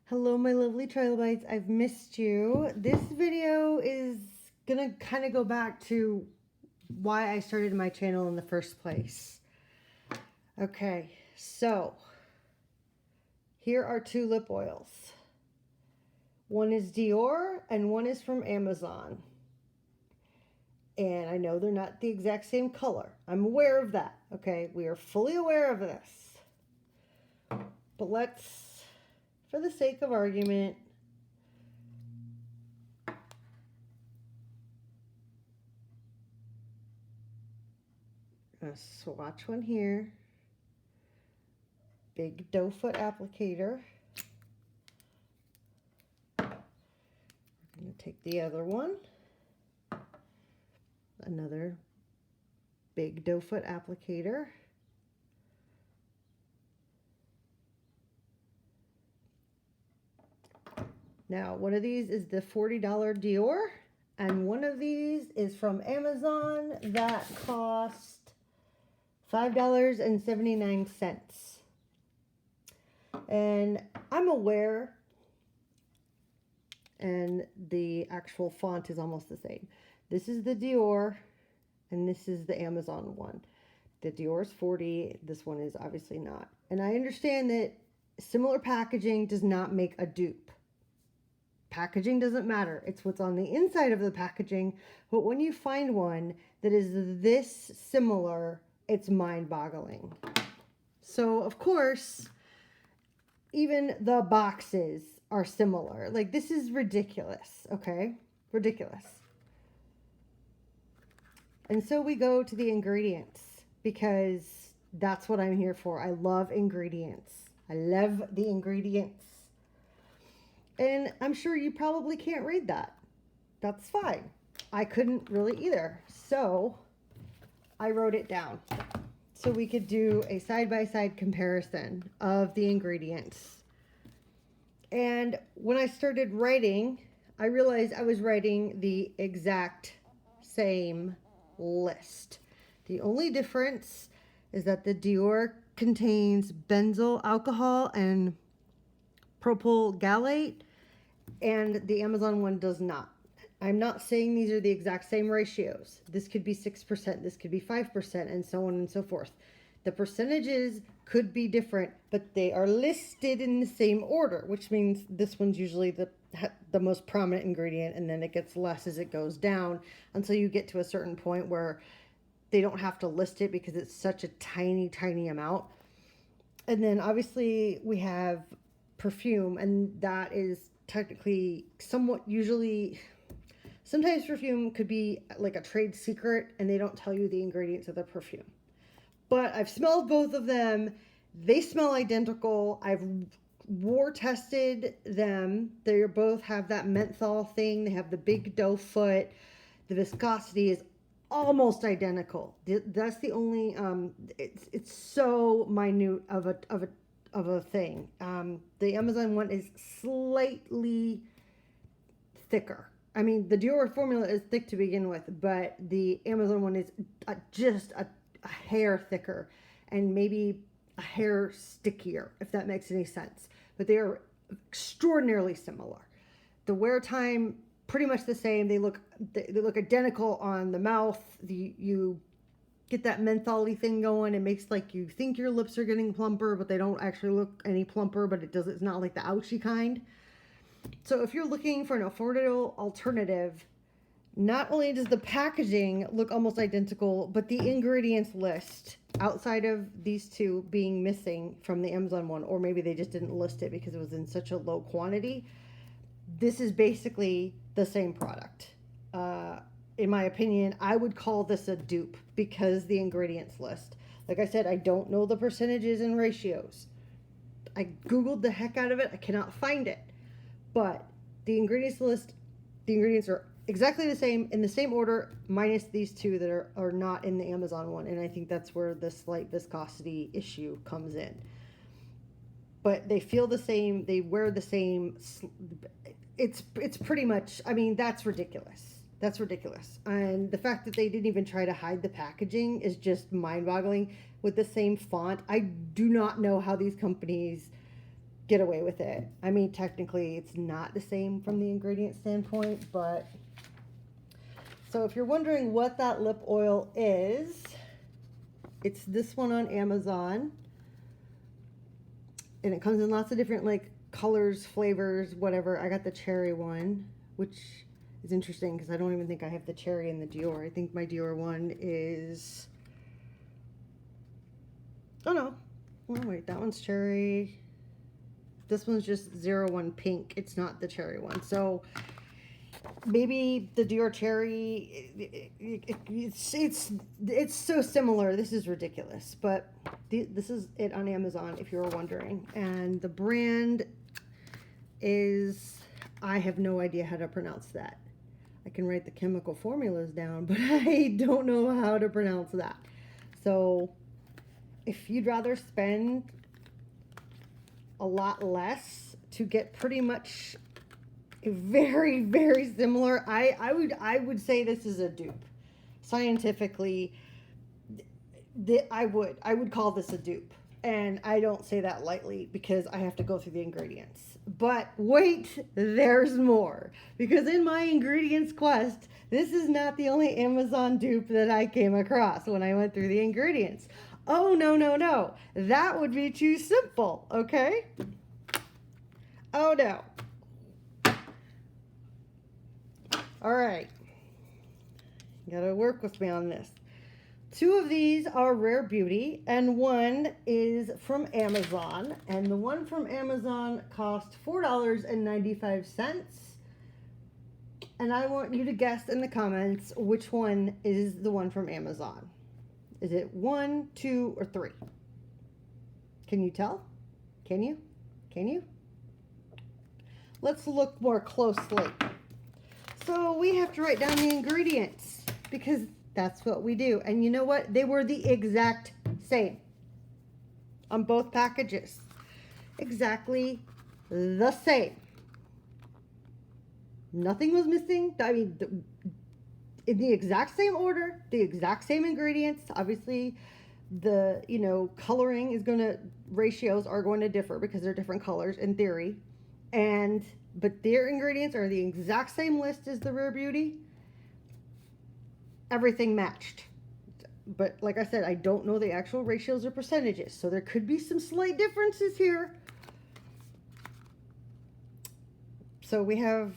Hello, my lovely trilobites. I've missed you. This video is gonna kind of go back to why I started my channel in the first place. Okay, so here are two lip oils. One is Dior and one is from Amazon. And I know they're not the exact same color. I'm aware of that, okay? We are fully aware of this. But let's, for the sake of argument, swatch one here. Big doe foot applicator. I'm going to take the other one. Another big doe foot applicator. Now, one of these is the $40 Dior, and one of these is from Amazon that cost $5.79. And I'm aware, and the actual font is almost the same. This is the Dior, and this is the Amazon one. The Dior is 40, this one is obviously not. And I understand that similar packaging does not make a dupe. Packaging doesn't matter. It's what's on the inside of the packaging. But when you find one that is this similar, it's mind-boggling. So, of course, even the boxes are similar. Like, this is ridiculous, okay? Ridiculous. And so we go to the ingredients because that's what I'm here for. I love ingredients. I love the ingredients. And I'm sure you probably can't read that. That's fine. I couldn't really either. So I wrote it down so we could do a side-by-side comparison of the ingredients. And when I started writing, I realized I was writing the exact same list. The only difference is that the Dior contains benzyl alcohol and propyl gallate, and the Amazon one does not. I'm not saying these are the exact same ratios. This could be 6%, this could be 5%, and so on and so forth. The percentages could be different, but they are listed in the same order, which means this one's usually the most prominent ingredient, and then it gets less as it goes down until you get to a certain point where they don't have to list it because it's such a tiny, tiny amount. And then obviously we have perfume, and that is technically somewhat usually, sometimes perfume could be like a trade secret and they don't tell you the ingredients of the perfume. But I've smelled both of them. They smell identical. I've war tested them. They both have that menthol thing. They have the big doe foot. The viscosity is almost identical. That's the only it's so minute of a thing. The Amazon one is slightly thicker. I mean, the Dior formula is thick to begin with, but the Amazon one is just a hair thicker and maybe a hair stickier, if that makes any sense. But they are extraordinarily similar. The wear time, pretty much the same. They look identical on the mouth. You get that menthol-y thing going. It makes like you think your lips are getting plumper, but they don't actually look any plumper, but it's not like the ouchy kind. So if you're looking for an affordable alternative, not only does the packaging look almost identical, but the ingredients list, outside of these two being missing from the Amazon one, or maybe they just didn't list it because it was in such a low quantity, this is basically the same product. In my opinion, I would call this a dupe because the ingredients list. Like I said, I don't know the percentages and ratios. I Googled the heck out of it. I cannot find it. But the ingredients list, the ingredients are exactly the same, in the same order, minus these two that are not in the Amazon one. And I think that's where the slight viscosity issue comes in. But they feel the same. They wear the same. It's pretty much, I mean, that's ridiculous. That's ridiculous. And the fact that they didn't even try to hide the packaging is just mind-boggling with the same font. I do not know how these companies get away with it. I mean, technically it's not the same from the ingredient standpoint, but so if you're wondering what that lip oil is, it's this one on Amazon. And it comes in lots of different like colors, flavors, whatever. I got the cherry one, which is interesting because I don't even think I have the cherry in the Dior. I think my Dior one is, oh no, oh wait, that one's cherry. This one's just 01 pink. It's not the cherry one. So maybe the Dior cherry, it's so similar. This is ridiculous, but this is it on Amazon if you were wondering. And the brand is, I have no idea how to pronounce that. I can write the chemical formulas down, but I don't know how to pronounce that. So if you'd rather spend a lot less to get pretty much very, very similar, I would say this is a dupe. Scientifically, I would call this a dupe. And I don't say that lightly because I have to go through the ingredients. But wait, there's more. Because in my ingredients quest, this is not the only Amazon dupe that I came across when I went through the ingredients. Oh, no, no, no. That would be too simple, okay? Oh, no. All right. You gotta work with me on this. 2 of these are Rare Beauty, and 1 is from Amazon. And the one from Amazon cost $4.95. And I want you to guess in the comments which one is the one from Amazon. Is it 1, 2, or 3? Can you tell? Can you? Can you? Let's look more closely. So we have to write down the ingredients because that's what we do. And you know what? They were the exact same on both packages. Exactly the same. Nothing was missing. I mean, in the exact same order, the exact same ingredients. Obviously, the, coloring is going to, ratios are going to differ because they're different colors in theory. But their ingredients are the exact same list as the Rare Beauty. Everything matched. But like I said, I don't know the actual ratios or percentages, so there could be some slight differences here. So we have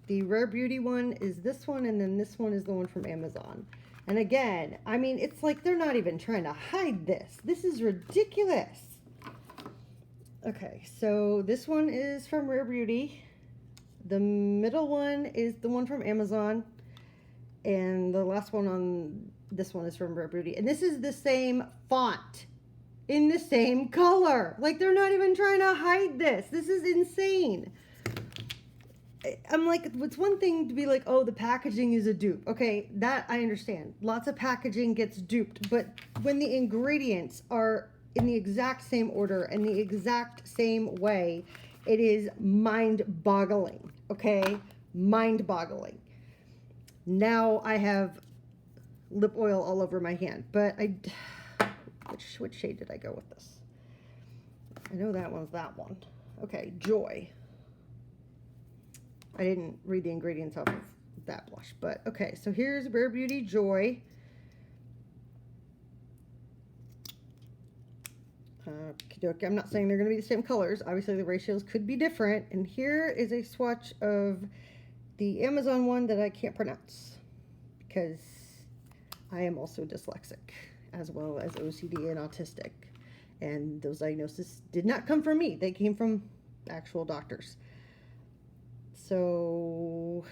the Rare Beauty one is this one, and then this one is the one from Amazon. And again, I mean, it's like they're not even trying to hide this. This is ridiculous. Okay, so this one is from Rare Beauty. The middle one is the one from Amazon. And the last one on this one is from Rare Beauty. And this is the same font in the same color. Like, they're not even trying to hide this. This is insane. I'm like, it's one thing to be like, oh, the packaging is a dupe. Okay, that I understand. Lots of packaging gets duped. But when the ingredients are in the exact same order and the exact same way, it is mind-boggling, okay? Mind-boggling. Now I have lip oil all over my hand, but which shade did I go with this? I know that one's that one. Okay, Joy. I didn't read the ingredients off of that blush, but okay, so here's Rare Beauty Joy. I'm not saying they're going to be the same colors. Obviously, the ratios could be different. And here is a swatch of the Amazon one that I can't pronounce because I am also dyslexic as well as OCD and autistic. And those diagnoses did not come from me. They came from actual doctors. So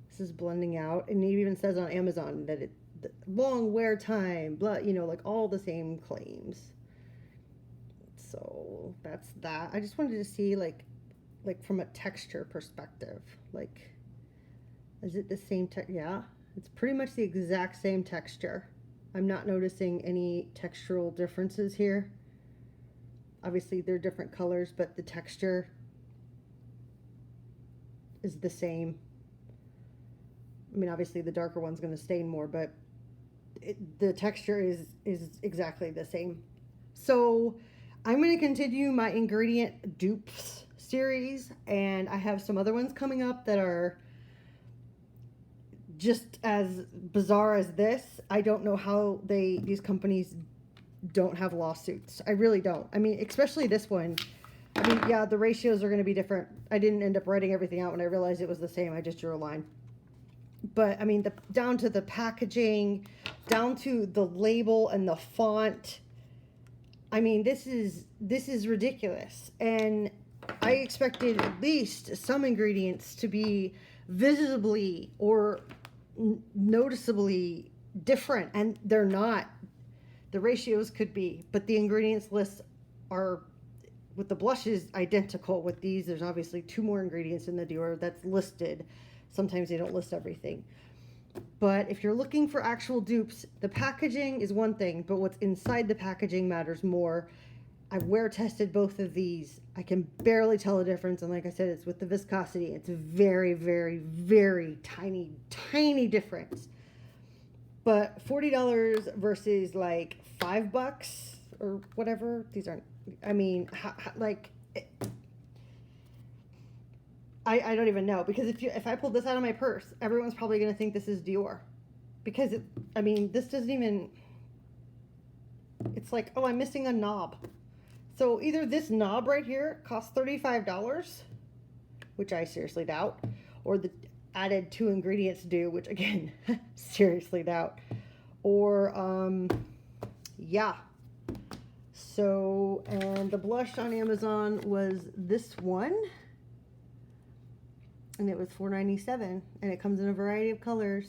this is blending out. And it even says on Amazon that the long wear time, like all the same claims. So that's that. I just wanted to see like from a texture perspective, like, is it the same yeah, it's pretty much the exact same texture. I'm not noticing any textural differences here. Obviously they're different colors, but the texture is the same. I mean, obviously the darker one's going to stain more, but the texture is exactly the same. So I'm going to continue my ingredient dupes series, and I have some other ones coming up that are just as bizarre as this. I don't know how these companies don't have lawsuits. I really don't. I mean, especially this one. I mean, yeah, the ratios are going to be different. I didn't end up writing everything out when I realized it was the same. I just drew a line. But I mean, down to the packaging, down to the label and the font. I mean, this is ridiculous. And I expected at least some ingredients to be visibly or noticeably different, and they're not. The ratios could be, but the ingredients lists are, with the blushes, identical. With these, there's obviously 2 more ingredients in the Dior that's listed. Sometimes they don't list everything. But if you're looking for actual dupes, the packaging is one thing, but what's inside the packaging matters more. I've wear tested both of these. I can barely tell the difference, and like I said, it's with the viscosity. It's very, very, very tiny, tiny difference. But $40 versus like $5 or whatever. These aren't. I mean, like, I don't even know, because if I pulled this out of my purse, everyone's probably gonna think this is Dior, because I mean, this doesn't even. It's like, oh, I'm missing a knob. So either this knob right here costs $35, which I seriously doubt, or the added 2 ingredients do, which again, seriously doubt, or yeah. So, and the blush on Amazon was this one, and it was $4.97, and it comes in a variety of colors,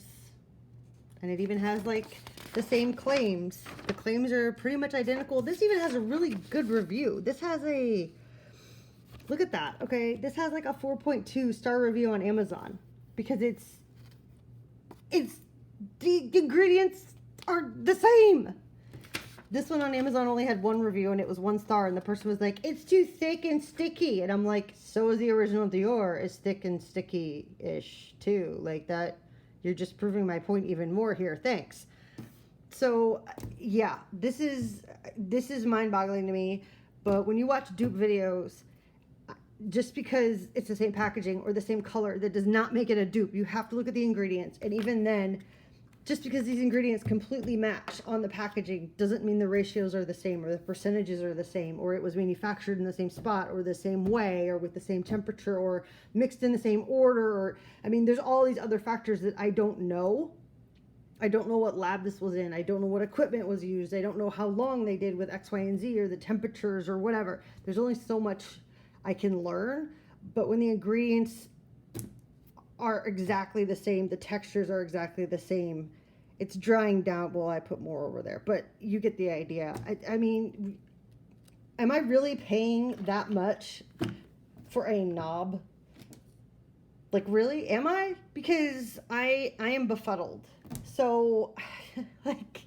and it even has like the same claims. The claims are pretty much identical. This even has a really good review. This has a, look at that. Okay, this has like a 4.2 star review on Amazon, because it's the ingredients are the same. This one on Amazon only had 1 review, and it was 1 star, and the person was like, it's too thick and sticky. And I'm like, so is the original Dior. Is thick and sticky-ish too. Like that, you're just proving my point even more here. Thanks. So yeah, this is mind-boggling to me. But when you watch dupe videos, just because it's the same packaging or the same color, that does not make it a dupe. You have to look at the ingredients, and even then, just because these ingredients completely match on the packaging doesn't mean the ratios are the same, or the percentages are the same, or it was manufactured in the same spot, or the same way, or with the same temperature, or mixed in the same order, or, I mean, there's all these other factors that I don't know. I don't know what lab this was in. I don't know what equipment was used. I don't know how long they did with X, Y, and Z, or the temperatures, or whatever. There's only so much I can learn. But when the ingredients are exactly the same, the textures are exactly the same, it's drying down. Well, I put more over there, but you get the idea. I mean, am I really paying that much for a knob? Like, really? Am I? Because I am befuddled. So, like,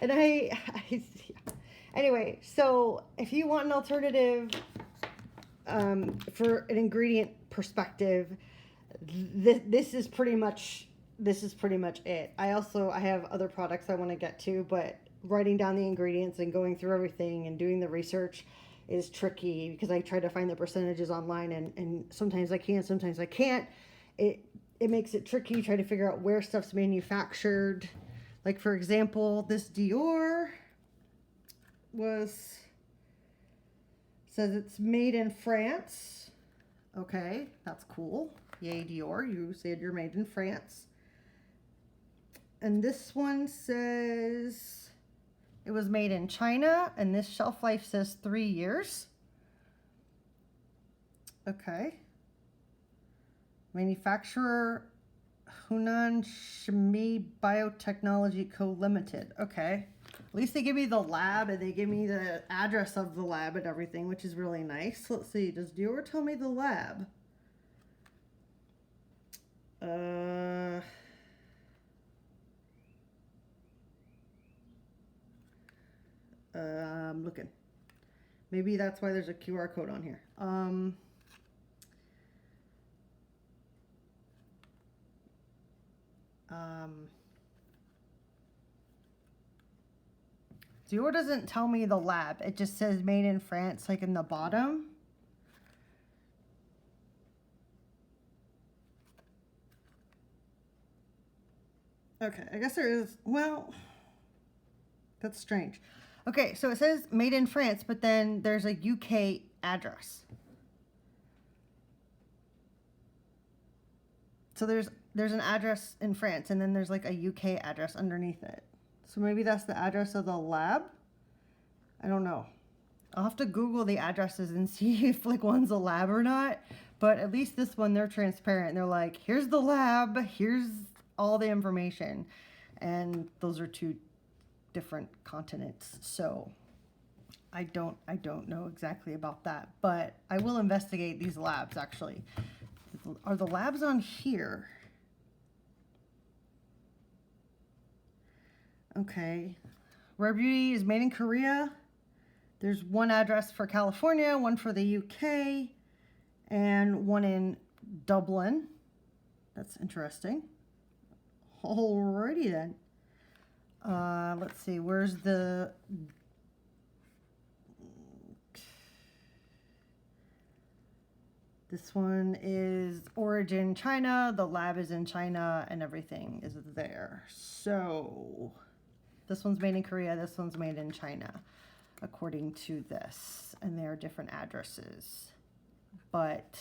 and anyway, so if you want an alternative for an ingredient perspective, this is pretty much it. I have other products I want to get to, but writing down the ingredients and going through everything and doing the research is tricky, because I try to find the percentages online, and sometimes I can, sometimes I can't. It makes it tricky trying to figure out where stuff's manufactured. Like, for example, this Dior says it's made in France. Okay, that's cool. Yay, Dior, you said you're made in France. And this one says it was made in China, and this shelf life says 3 years. Okay. Manufacturer, Hunan Shimi Biotechnology Co. Limited. Okay. At least they give me the lab, and they give me the address of the lab and everything, which is really nice. Let's see. Does Dior tell me the lab? I'm looking. Maybe that's why there's a QR code on here. Dior doesn't tell me the lab. It just says made in France, like in the bottom. Okay, I guess there is, well, that's strange. Okay, so it says made in France, but then there's a UK address. So there's an address in France, and then there's like a UK address underneath it. So maybe that's the address of the lab? I don't know. I'll have to Google the addresses and see if like one's a lab or not. But at least this one, they're transparent. They're like, here's the lab, here's all the information. And those are two different continents. So I don't know exactly about that, but I will investigate these labs actually. Are the labs on here? Okay. Rare Beauty is made in Korea. There's one address for California, one for the UK, and one in Dublin. That's interesting. Alrighty then. Let's see, where's the... This one is origin China, the lab is in China, and everything is there. So this one's made in Korea, this one's made in China, according to this. And they are different addresses. But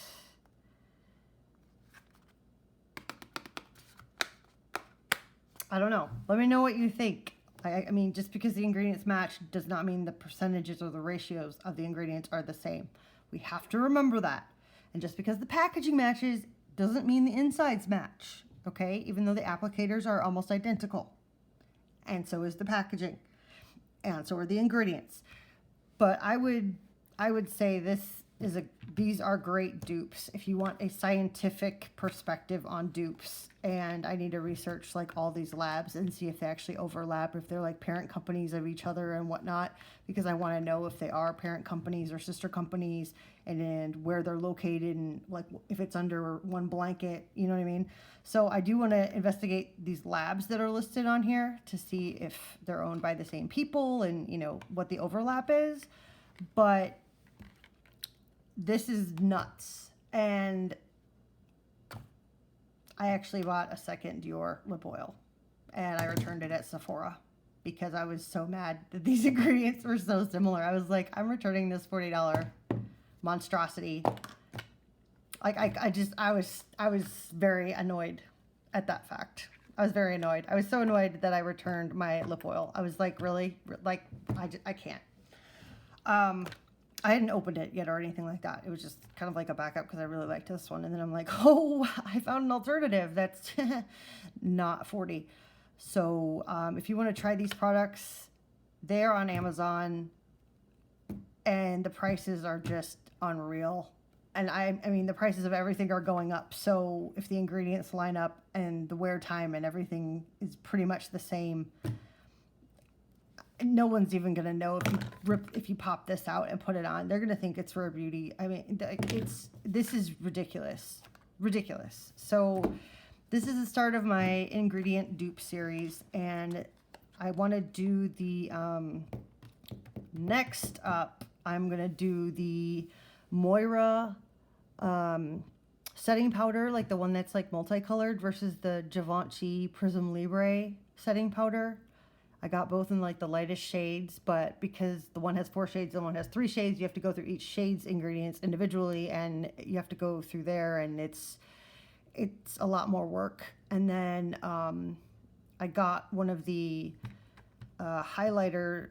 I don't know. Let me know what you think. I mean, just because the ingredients match does not mean the percentages or the ratios of the ingredients are the same. We have to remember that. And just because the packaging matches doesn't mean the insides match, okay? Even though the applicators are almost identical. And so is the packaging. And so are the ingredients. But I would say these are great dupes if you want a scientific perspective on dupes. And I need to research like all these labs and see if they actually overlap, if they're like parent companies of each other and whatnot, because I want to know if they are parent companies or sister companies and where they're located and like if it's under one blanket, you know what I mean? So I do want to investigate these labs that are listed on here to see if they're owned by the same people and, you know, what the overlap is. But this is nuts. And I actually bought a second Dior lip oil and I returned it at Sephora because I was so mad that these ingredients were so similar. I was like, I'm returning this $40 monstrosity. Like I was very annoyed at that fact. I was very annoyed. I was so annoyed that I returned my lip oil. I was like, really? Like, I can't. I hadn't opened it yet or anything like that. It was just kind of like a backup because I really liked this one. And then I'm like, oh, I found an alternative that's not 40. So if you want to try these products, they're on Amazon and the prices are just unreal. And I mean, the prices of everything are going up. So if the ingredients line up and the wear time and everything is pretty much the same, no one's even gonna know if you pop this out and put it on. They're gonna think it's Rare Beauty. I mean, this is ridiculous. So this is the start of my ingredient dupe series, and I want to do the next up. I'm gonna do the Moira setting powder, like the one that's like multicolored, versus the Givenchy Prism Libre setting powder. I got both in like the lightest shades, but because the one has 4 shades and one has 3 shades, you have to go through each shade's ingredients individually, and you have to go through there, and it's a lot more work. And then I got one of the highlighter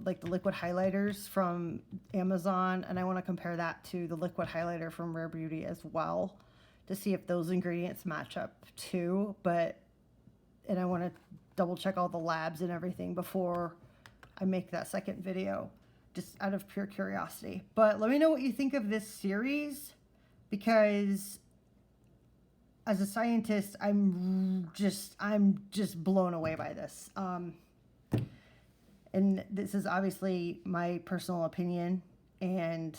like the liquid highlighters from Amazon, and I want to compare that to the liquid highlighter from Rare Beauty as well to see if those ingredients match up too. And I want to double check all the labs and everything before I make that second video, just out of pure curiosity. But let me know what you think of this series, because as a scientist, I'm just blown away by this. And this is obviously my personal opinion, and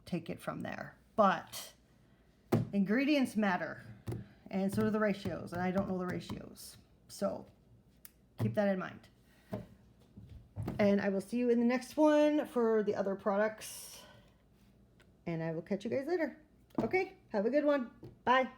take it from there. But ingredients matter, and so do the ratios, and I don't know the ratios. So keep that in mind. And I will see you in the next one for the other products. And I will catch you guys later. Okay, have a good one. Bye.